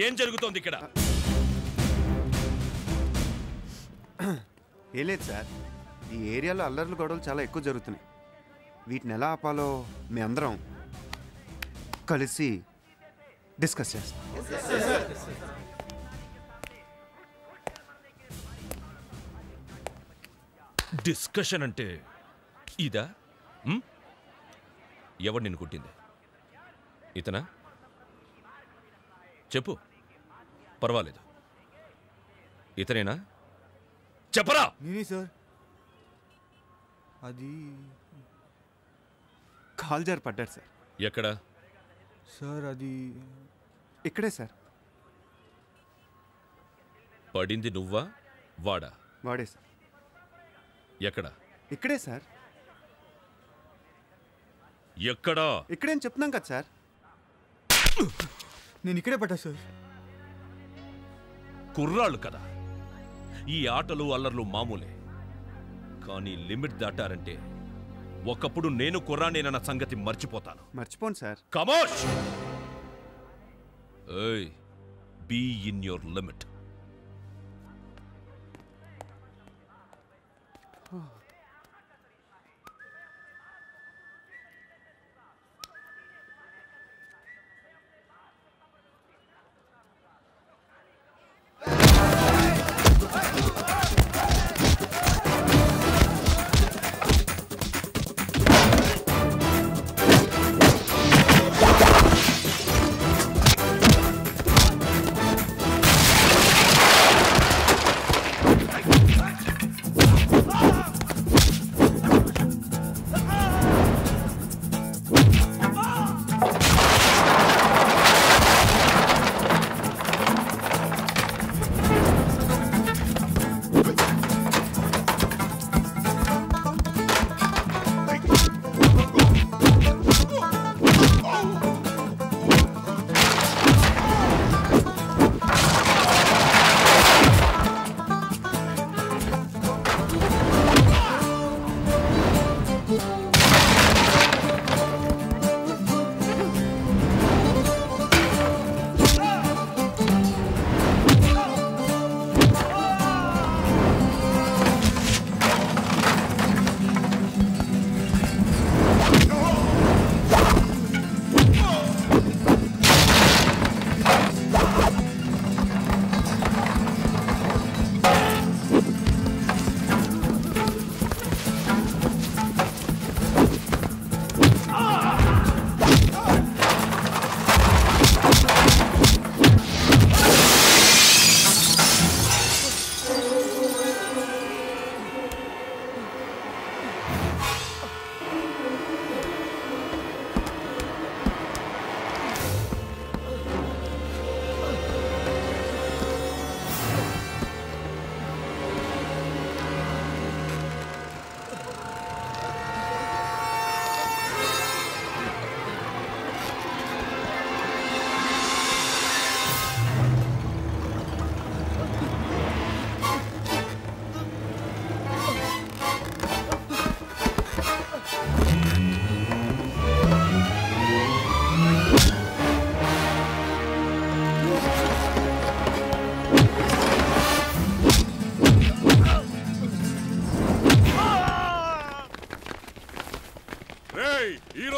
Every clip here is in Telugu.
ఏం జరుగుతోంది ఇక్కడ? ఏం లేదు సార్, ఈ ఏరియాలో అల్లర్లు గొడవలు చాలా ఎక్కువ జరుగుతున్నాయి. వీటిని ఎలా ఆపాలో మీ అందరం కలిసి డిస్కస్ చేస్తాం. డిస్కషన్ అంటే ఇదా? ఎవడు నిన్ను కుట్టింది? ఇతనా? చెప్పు, పర్వాలేదు. ఇతనేనా? చెప్పరా. నేనే సార్. అది కాల్ జారి పడ్డాడు సార్. ఎక్కడ సార్? అది ఇక్కడే సార్. పడింది నువ్వా వాడా? వాడే సార్. ఎక్కడ? ఇక్కడే సార్. ఎక్కడా? ఇక్కడే అని చెప్తున్నాం కదా సార్. నేను ఇక్కడే పడ్డా సార్. కుర్రాళ్ళు కదా, ఈ ఆటలు అల్లర్లు మామూలే. కానీ లిమిట్ దాటారంటే ఒకప్పుడు నేను కుర్రానేనన్న సంగతి మర్చిపోతాను. మర్చిపోను సార్. కమోష్! ఏయ్, బీ ఇన్ యువర్ లిమిట్.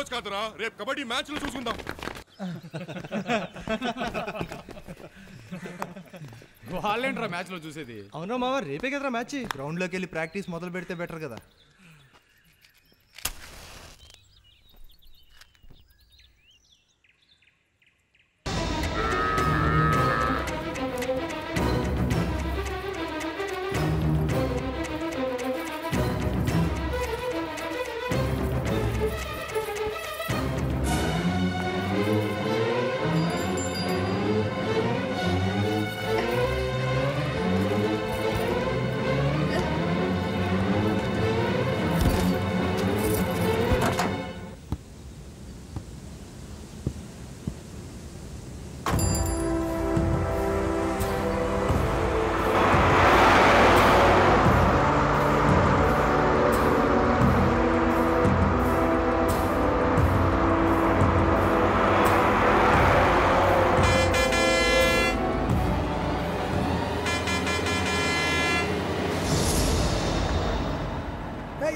రోజు కాదురా, రేపు కబడ్డీ మ్యాచ్ లో చూసుకుందాం. వాళ్ళేంట్రా మ్యాచ్ లో చూసేది? అవునా మావా, రేపే కదరా మ్యాచ్. గ్రౌండ్ లోకి వెళ్ళి ప్రాక్టీస్ మొదలు పెడితే బెటర్ కదా.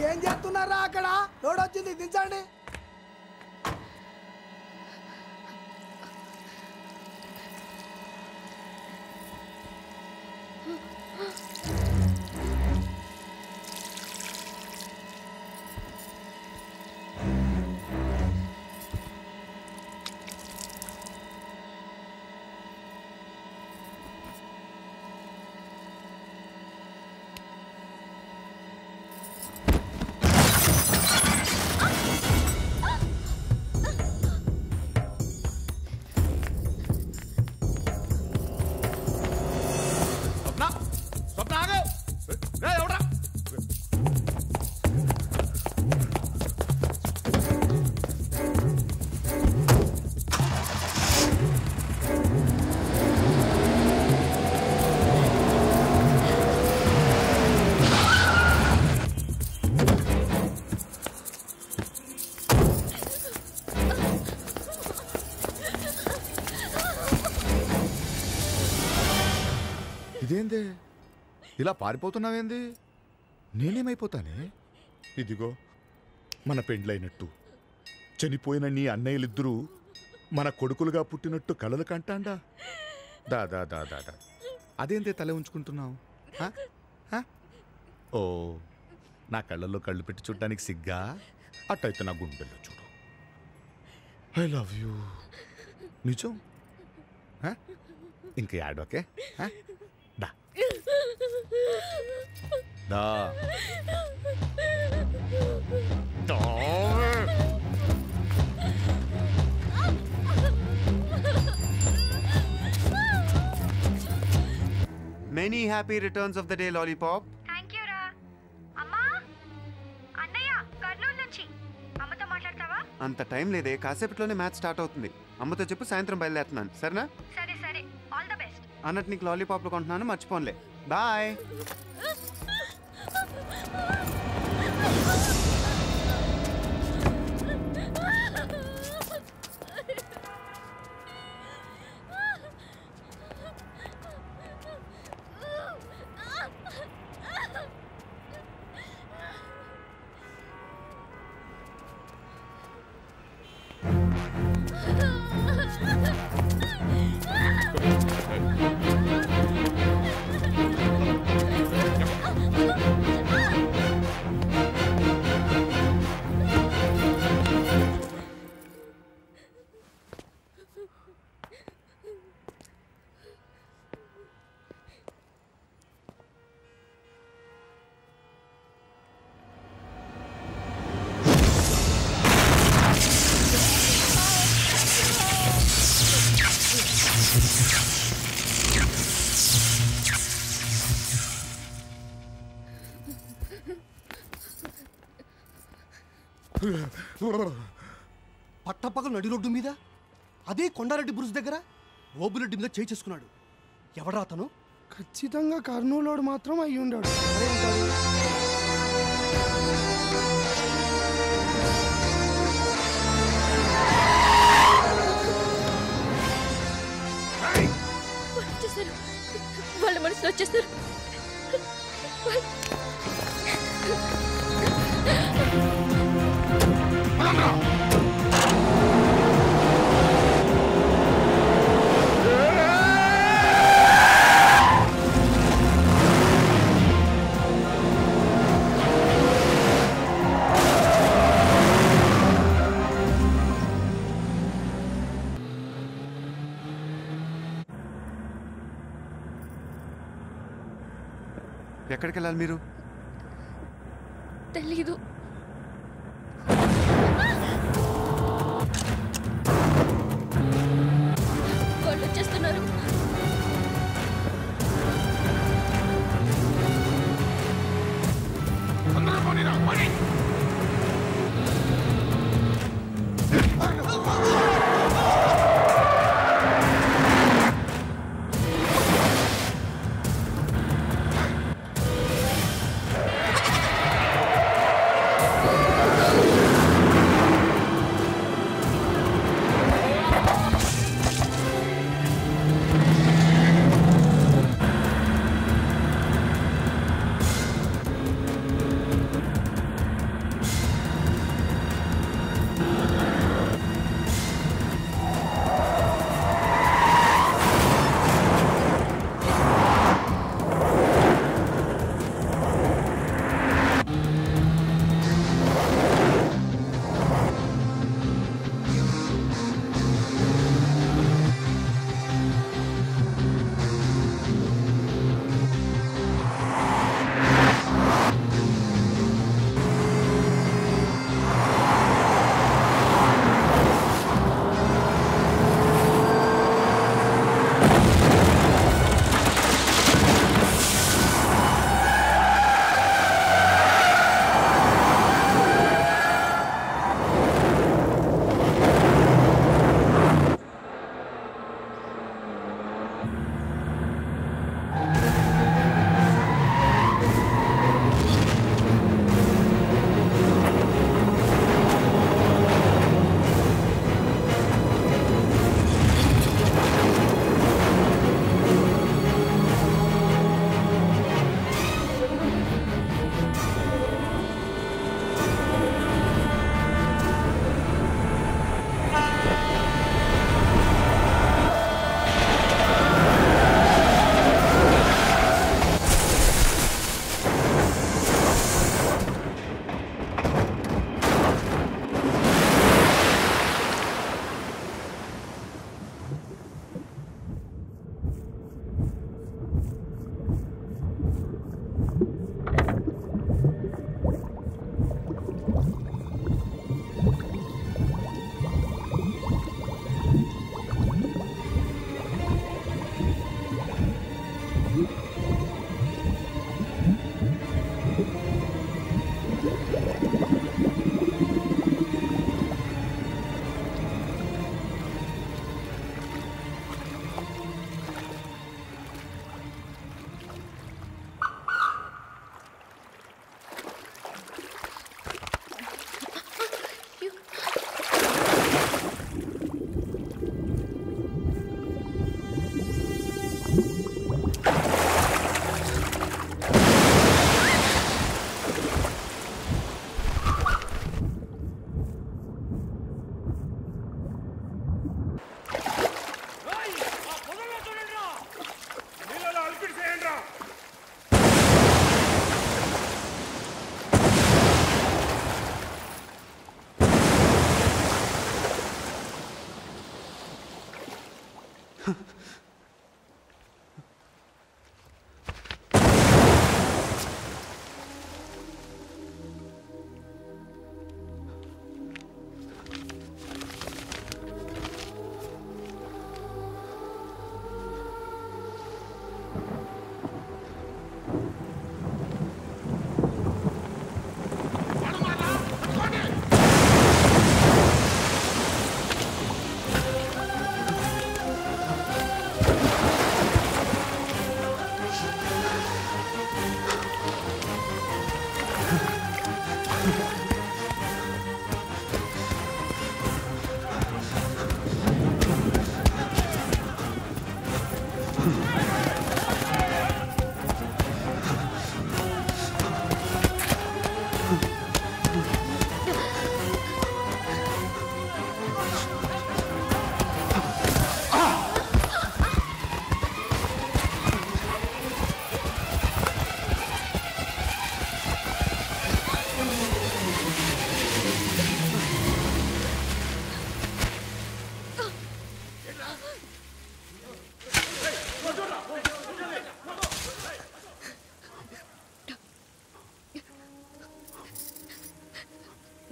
ఏం చేస్తున్నారా అక్కడ? లోడ్ వచ్చింది, దించండి. ఇదేందే ఇలా పారిపోతున్నావేంది? నేనేమైపోతానే? ఇదిగో మన పెండ్లైనట్టు చనిపోయిన నీ అన్నయ్యలిద్దరూ మన కొడుకులుగా పుట్టినట్టు కలలు కంటాండా. దాదా దాదా దా అదేందే తల ఉంచుకుంటున్నావు? ఓ, నా కళ్ళల్లో కళ్ళు పెట్టి చూడటానికి సిగ్గా? అట్టయితే నా గుండెల్లో చూడు. I love you. నిజం? ఇంక యాడోకే? దా దా Many happy returns of the day, Lollipop. Thank you రా. అమ్మా, అన్నయ్య కర్నూలు నుంచి. అమ్మతో మాట్లాడతావా? అంత టైం లేదే, కాసేపట్లోనే మ్యాచ్ స్టార్ట్ అవుతుంది. అమ్మతో చెప్పు సాయంత్రం బయలుదేరుతున్నాను, సరేనా? సరే సరే, ఆల్ ద బెస్ట్. అన్నట్టు నీకు లాలీపాప్లు కొంటున్నాను, మర్చిపోన్లే. బాయ్. పట్టపగలు నడి రోడ్డు మీద, అదే కొండారెడ్డి బ్రుజ్ దగ్గర ఓబులెడ్డి మీద చేయి చేసుకున్నాడు. ఎవడా అతను? ఖచ్చితంగా కర్నూలోడు మాత్రం అయ్యి ఉండాడు. వచ్చేసారు, వాళ్ళ మనసులో వచ్చేసారు. ఎక్కడికి వెళ్ళాలి మీరు? తెలీదు. వాళ్ళు వచ్చేస్తున్నారు.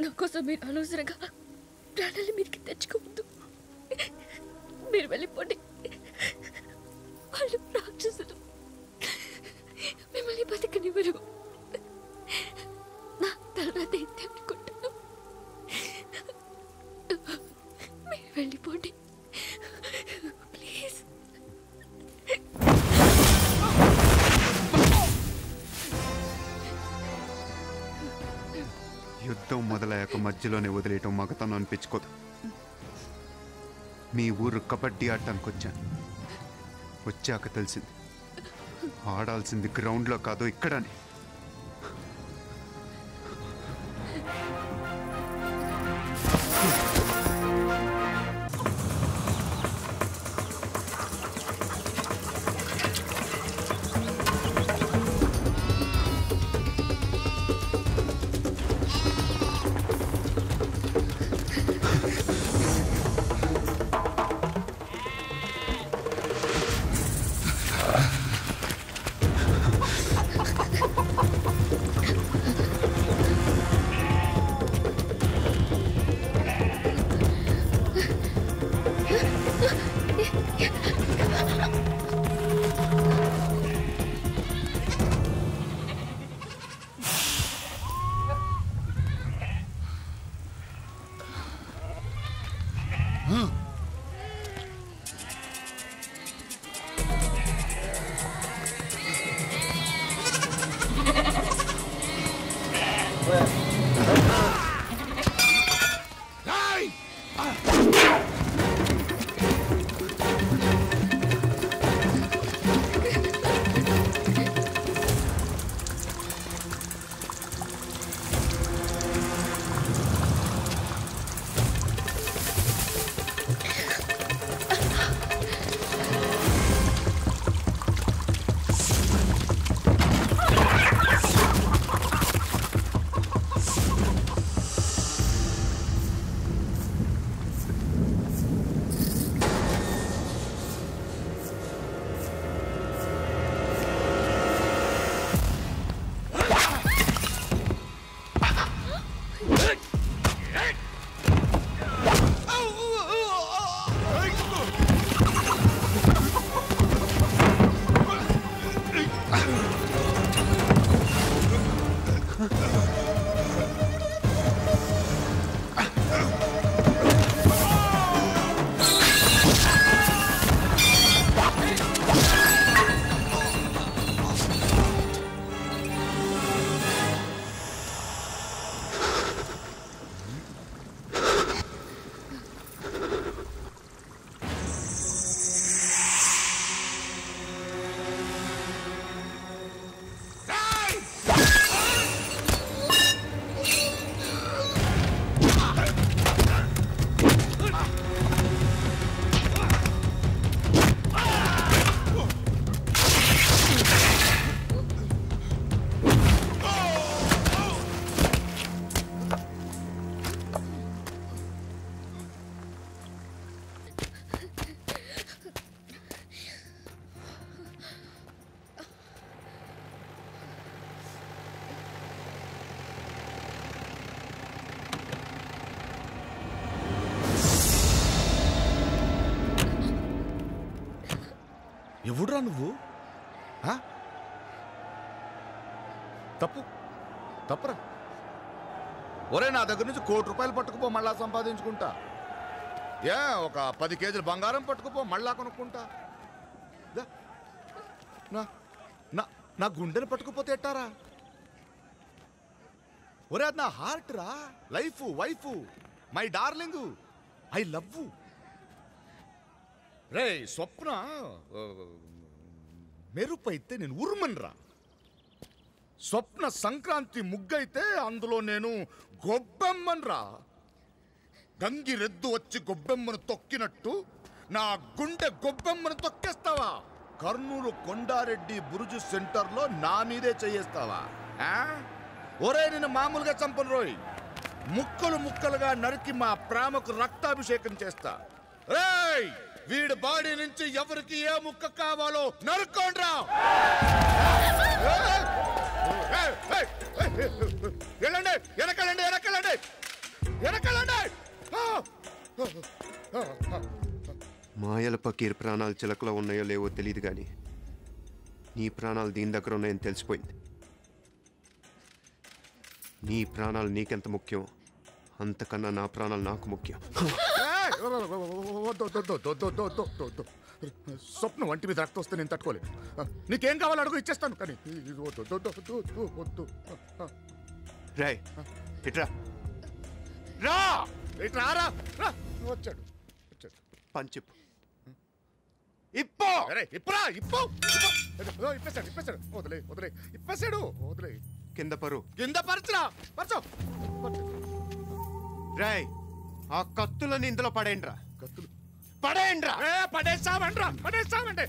నా కోసం మీరు అనవసరంగా ప్రాణాలు మీరికి తెచ్చుకోవద్దు. మీరు వెళ్ళిపోండి. వాళ్ళు రాక్షసులు, మిమ్మల్ని బతికనివ్వరు. నా తర్వాత ఇంతే అనుకుంటాను. మీరు వెళ్ళిపోండి ప్లీజ్. యుద్ధం మొదలయ్యాక మధ్యలోనే వదిలేయటం మగతనం అనిపించుకోదు. మీ ఊరు కబడ్డీ ఆడటానికి వచ్చాను. వచ్చాక తెలిసింది ఆడాల్సింది గ్రౌండ్లో కాదు ఇక్కడని. ఎవడురా నువ్వు? తప్పురా. ఒరే, నా దగ్గర నుంచి 1 కోటి రూపాయలు పట్టుకుపో, మళ్ళా సంపాదించుకుంటా. ఒక 10 కేజీలు బంగారం పట్టుకుపో, మళ్ళా కొనుక్కుంటా. నా గుండెని పట్టుకుపోతే ఎట్టారా? ఒరే, అది నా హార్ట్ రా, life, wife, my darling, I love. రే స్వప్న, మెరుపైతే నేను ఉరుమన్రా. స్వప్న సంక్రాంతి ముగ్గైతే అందులో నేను గొబ్బెమ్మన్రా. గంగిరెద్దు వచ్చి గొబ్బెమ్మను తొక్కినట్టు నా గుండె గొబ్బెమ్మను తొక్కేస్తావా? కర్నూలు కొండారెడ్డి బురుజు సెంటర్లో నా మీదే చేయేస్తావా? ఒరే, నేను మామూలుగా చంపను రోయ్, ముక్కలు ముక్కలుగా నరికి మా ప్రేమకు రక్తాభిషేకం చేస్తా. రేయ్, వీడి బాడీ నుంచి ఎవరికి ఏ ముక్క కావాలో నరుక్కోండ్రా. వెళ్ళండి, వెనకాలండి. వెనకాలండి. మాయల పకీర్ ప్రాణాలు చిలకలో ఉన్నాయో లేవో తెలియదు కానీ నీ ప్రాణాలు దీని దగ్గర ఉన్నాయని తెలిసిపోయింది. నీ ప్రాణాలు నీకెంత ముఖ్యం అంతకన్నా నా ప్రాణాలు నాకు ముఖ్యం. స్వప్నం వంటి మీద రక్తం వస్తే నేను తట్టుకోలేదు. నీకేం కావాలో అడుగు ఇచ్చేస్తాను. కానీ రాయ్ ఇట్రా రా ఇట్రా రా రా. వచ్చాడు వచ్చాడు. పంచిప్ ఇప్పో ఇప్పురా ఇప్పు. ఇప్పేశాడు ఇప్పేశాడు. వదిలే వదిలే ఇప్పేశాడు. వదిలే కింద పరు కింద పరచురా పరచు. రాయ్ ఆ కత్తులని ఇందులో పడేయండిరా. కత్తులు పడేయండిరా. పడేస్తామండ్రా పడేస్తామంటే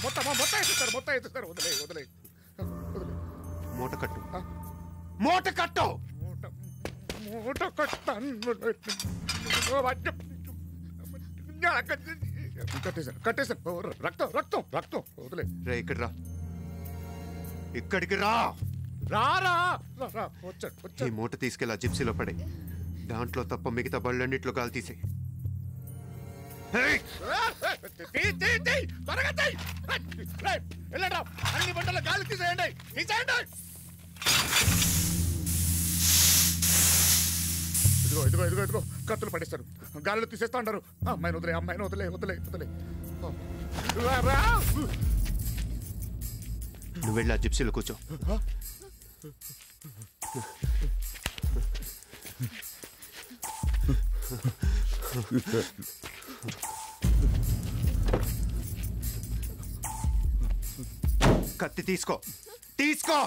మొత్తం ఎత్తుతారు మొత్తం ఎత్తుతారు. వదిలే వదిలే వదిలే. మూట కట్టు మూట కట్టు. మూట కట్టాను. కట్టేశాను కట్టేశాను. రక్తం రక్తం రక్తం. వదిలే రే ఇక్కడ రా. ఇక్కడికి రా. రారా వచ్చాడు ఈ వచ్చాడు. మూట తీసుకెళ్ళి ఆ జిప్సీలో పడే. దాంట్లో తప్ప మిగతా బళ్ళన్నిట్లో గాలి తీసే. త్వరగా వెళ్ళండి. అన్ని బండలు గాలి తీసేయండి తీసేయండి. ఇదిగో ఇదిగో ఇదిగో ఇదిగో కత్తులు పడేస్తారు. గాలిలో తీసేస్తా అంటారు. అమ్మాయిని వదిలే అమ్మాయిని వదిలే వదిలే వదిలే. నువ్వు వెళ్ళి ఆ జిప్సీలో కూర్చో. కత్తి తీసుకో తీసుకో.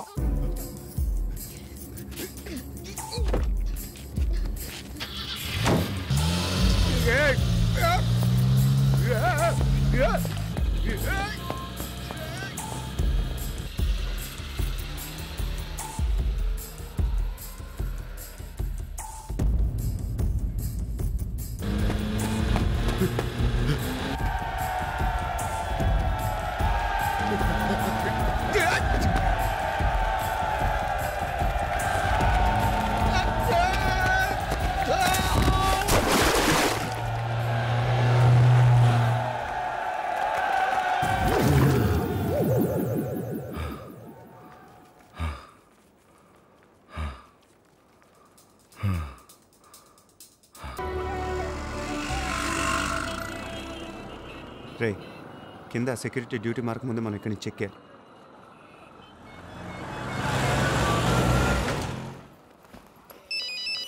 రే కింద సెక్యూరిటీ డ్యూటీ మార్క్ ముందు మనం ఇక్కడి నుంచి చెక్కాలి.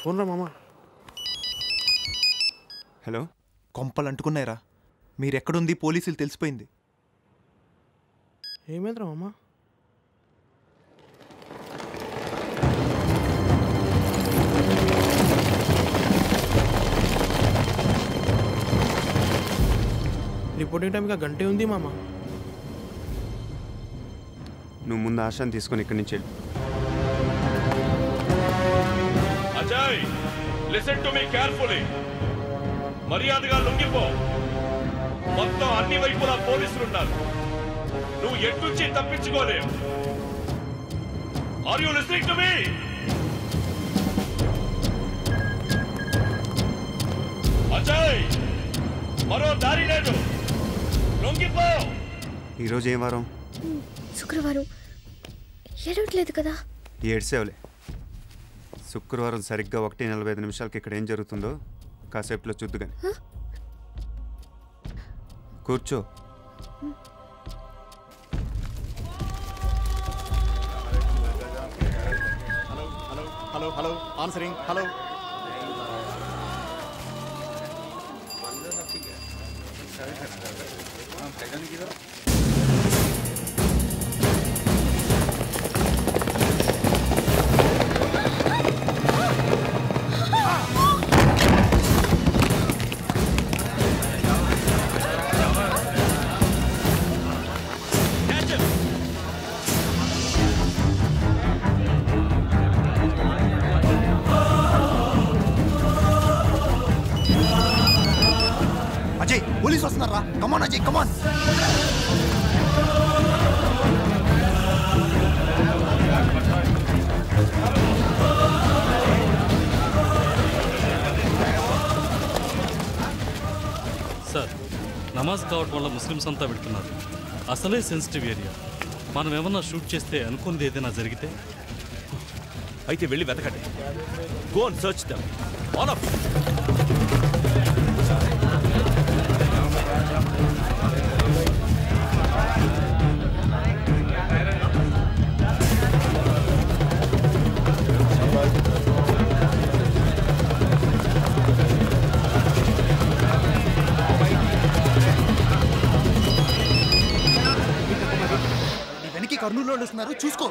ఫోన్ రా మామ. హలో కొంపలు అంటుకున్నాయిరా. మీరెక్కడుంది పోలీసులు తెలిసిపోయింది. ఏమైందిరా మామ? రిపోర్టింగ్ టైంకి గంటే ఉంది మామ. నువ్వు ముందు ఆశాన్ని తీసుకొని ఇక్కడి నుంచి వెళ్ళు. Ajay listen to me carefully. మర్యాదగా లొంగిపో. మొత్తం అన్ని వైపులా పోలీసులు ఉన్నారు. నువ్వు ఎట్నుంచి తప్పించుకోలేవు. Are you listening to me? Ajay మరో దారి లేదు. లొంగిపో. ఈరోజు ఏం వారం? శుక్రవారం. ఏడవట్లేదు కదా? ఏడ్సేవలే. శుక్రవారం సరిగ్గా 1:45 ఇక్కడ ఏం జరుగుతుందో కాసేపులో చూద్దు కానీ. కూర్చో. Hello hello answering. Hello Ajay police వస్తున్నారా? కమాన్ అజయ్ కమాన్. నమాజ్ కావడం వల్ల ముస్లిమ్స్ అంతా పెడుతున్నారు. అసలే సెన్సిటివ్ ఏరియా. మనం ఏమన్నా షూట్ చేస్తే అనుకున్నది ఏదైనా జరిగితే? అయితే వెళ్ళి వెతకండి. Go and search them all of. వెనక్కి కర్నూలు వాళ్ళు వస్తున్నారు, చూసుకో.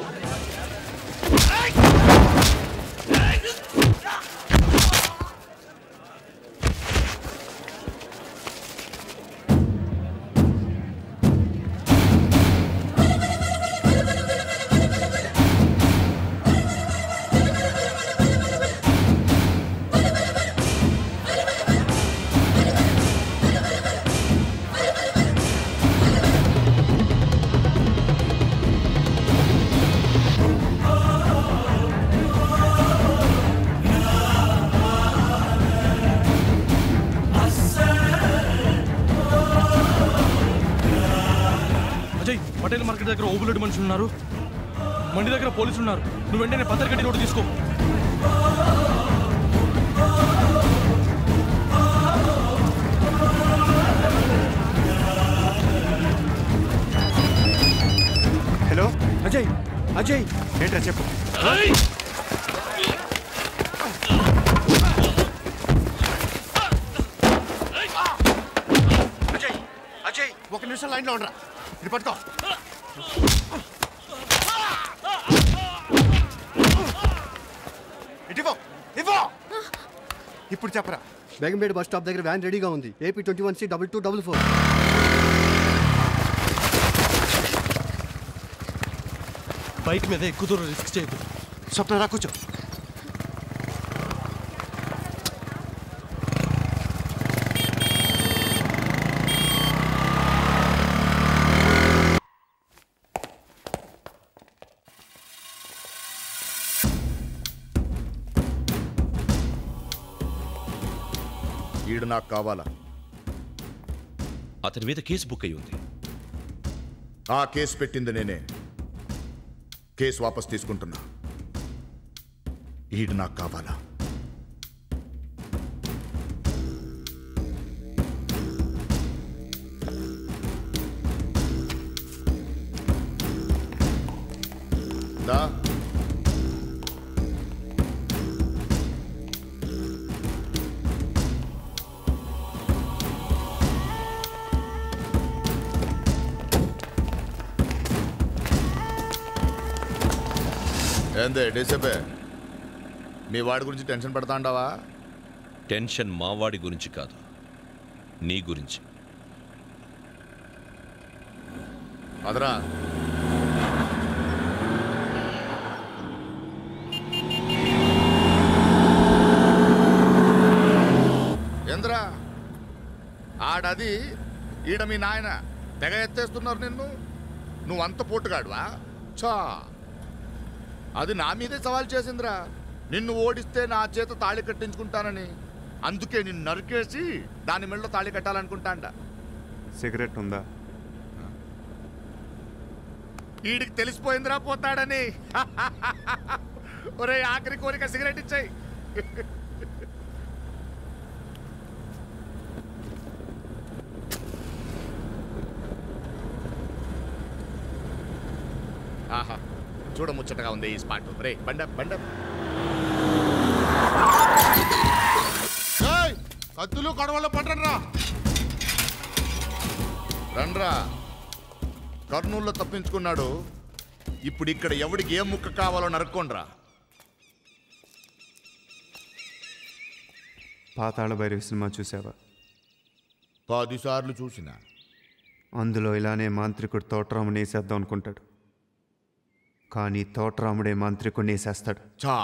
పటేల్ మార్కెట్ దగ్గర ఓబులెడ్డి మనుషులు ఉన్నారు, మండి దగ్గర పోలీసులు ఉన్నారు. నువ్వు వెంటనే పత్రికటి రోడ్డు తీసుకో. హలో అజయ్, అజయ్ ఏంట్రా చెప్పు. అజయ్, అజయ్ 1 నిమిషం లైన్లో ఉండరా. ఇది పట్టుకో. ఇటివో ఇవో. ఇప్పుడు చెప్పరా. బేగంపేట బస్ స్టాప్ దగ్గర వ్యాన్ రెడీగా ఉంది. AP 21C2244. బైక్ మీద ఎక్కువ దూరం రిస్క్ చేయదు. స్వప్న రా కూర్చో. ఈడు నాకు కావాలా. అతని మీద కేసు బుక్ అయి ఉంది. ఆ కేసు పెట్టింది నేనే. కేసు వాపస్ తీసుకుంటున్నా. ఈడు నాకు కావాలా. దా. ఏందే డేసేపే, మీ వాడి గురించి టెన్షన్ పడతా అంటావా? టెన్షన్ మావాడి గురించి కాదు, నీ గురించి. అదరా. ఏంద్రా ఆడది ఈడ మీ నాయన తెగ ఎత్తేస్తున్నారు నిన్ను. నువ్వంత పోటుగాడువా? చా, అది నా మీదే సవాల్ చేసిందిరా. నిన్ను ఓడిస్తే నా చేత తాళి కట్టించుకుంటానని. అందుకే నిన్ను నరికేసి దాని మెడలో తాళి కట్టాలనుకుంటాండ. సిగరెట్ ఉందా? వీడికి తెలిసిపోయిందిరా పోతాడని. ఒరే ఆఖరి కోరిక సిగరెట్ ఇచ్చాయి. ఆహా, చూడ ముచ్చటగా ఉంది ఈ స్పాట్. రే బండ బండ. కత్తులు కడవల్లో పట్టండ్రా. రండ్రా. కర్నూలులో తప్పించుకున్నాడు. ఇప్పుడు ఇక్కడ ఎవడికి ఏ ముక్క కావాలో నరుక్కోండ్రా. పాతాళ భైరవి సినిమా చూసావా? 10 సార్లు చూసిన. అందులో ఇలానే మాంత్రికుడు తోటరాముని వేసేద్దాం అనుకుంటాడు. కానీ తోటరాముడే మాంత్రికుడిని వేసేస్తాడు. చా,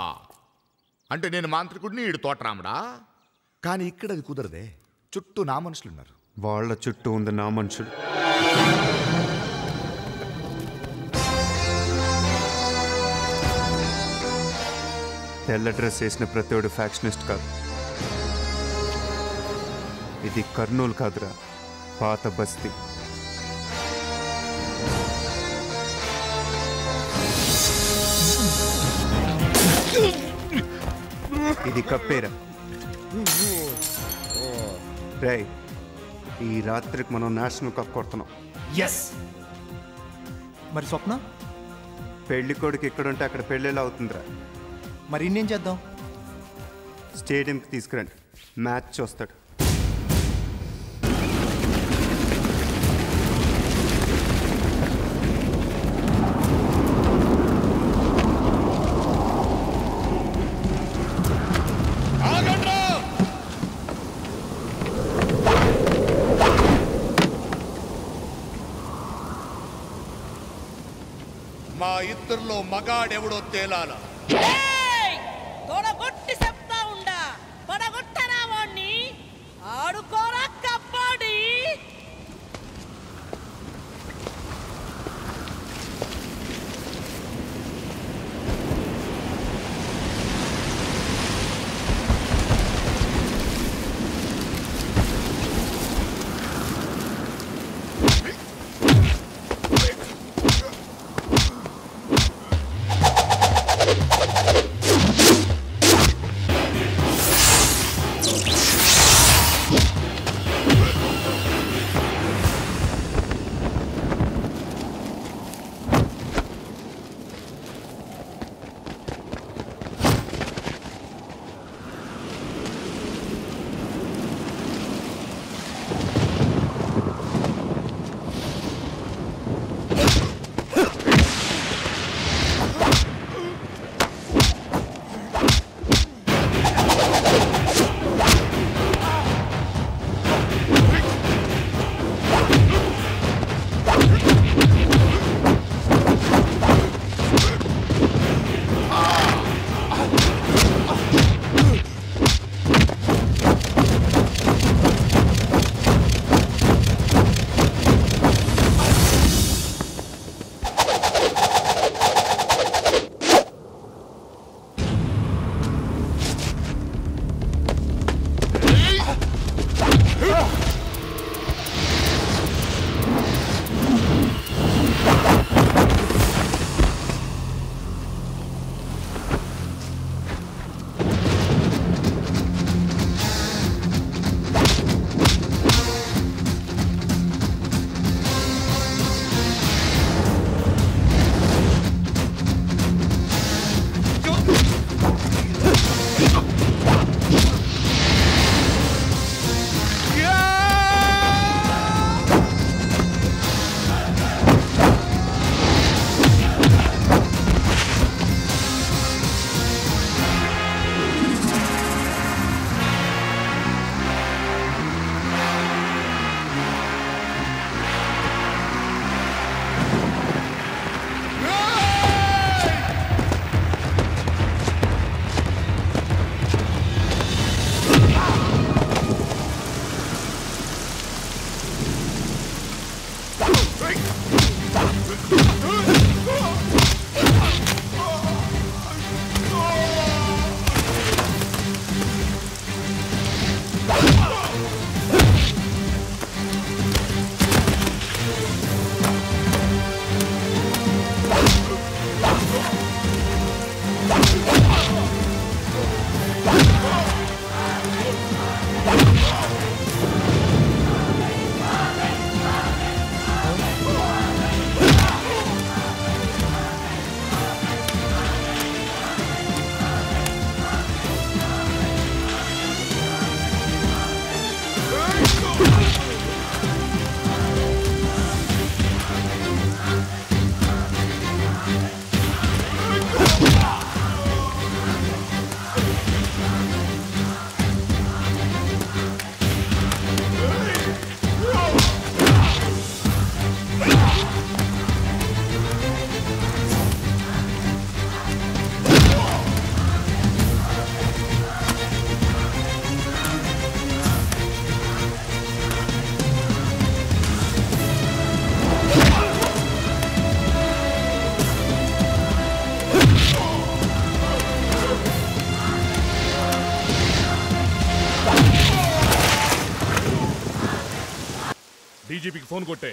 అంటే నేను మాంత్రికుడిని, ఈడు తోటరాముడా? కానీ ఇక్కడ అది కుదరదే. చుట్టూ నా మనుషులున్నారు. వాళ్ళ చుట్టూ ఉంది నా మనుషులు. తెల్ల డ్రెస్ వేసిన ప్రతివాడు ఫ్యాక్షనిస్ట్ కాదు. ఇది కర్నూలు కాదురా, పాత బస్తీ. ఇది కప్పేరా. రేయ్, ఈ రాత్రికి మనం నేషనల్ కప్ కొడుతున్నాం. ఎస్. మరి స్వప్న? పెళ్లి కొడుకు ఎక్కడుంటే అక్కడ పెళ్ళిలా అవుతుందిరా. మరి ఇన్నేం చేద్దాం? స్టేడియంకి తీసుకురండి, మ్యాచ్ చూస్తాడు. మా ఇద్దరిలో మగాడెవడో తేలాల. తొడగొట్టి చెప్తా ఉండా, పడగొట్టరా వాణ్ణి, ఆడుకోరా కబడ్డీ. డీజీపీకి ఫోన్ కొట్టే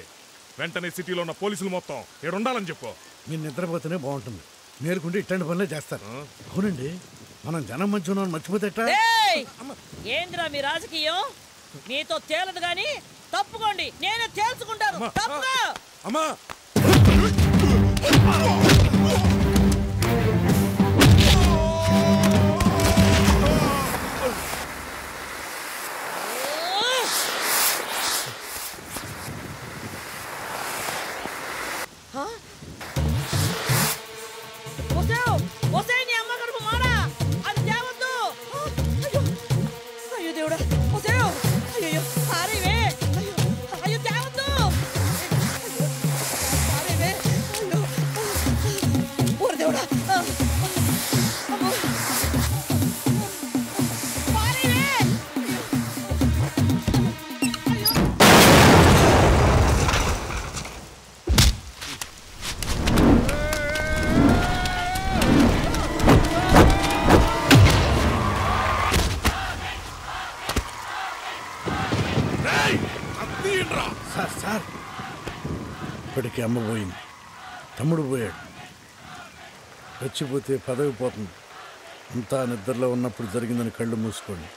వెంటనే సిటీలో ఉన్న పోలీసులు మొత్తం ఏడుండాలని చెప్పు. మీరు నిద్రపోతేనే బాగుంటుంది. మేలుకుంటే ఇట్లాంటి పనులే చేస్తారు. అవునండి, మనం జనం మంచి ఉన్నామని మర్చిపోతే ఎట్లా? ఏంద్రా మీ రాజకీయం? మీతో తేలదు గాని తప్పుకోండి, నేనే తేల్చుకుంటాను. తప్పుగా అమ్మా సార్, ఇప్పటికి అమ్మ పోయింది, తమ్ముడు పోయాడు. చచ్చిపోతే పదవి పోతుంది. అంతా నిద్రలో ఉన్నప్పుడు జరిగిందని కళ్ళు మూసుకోండి.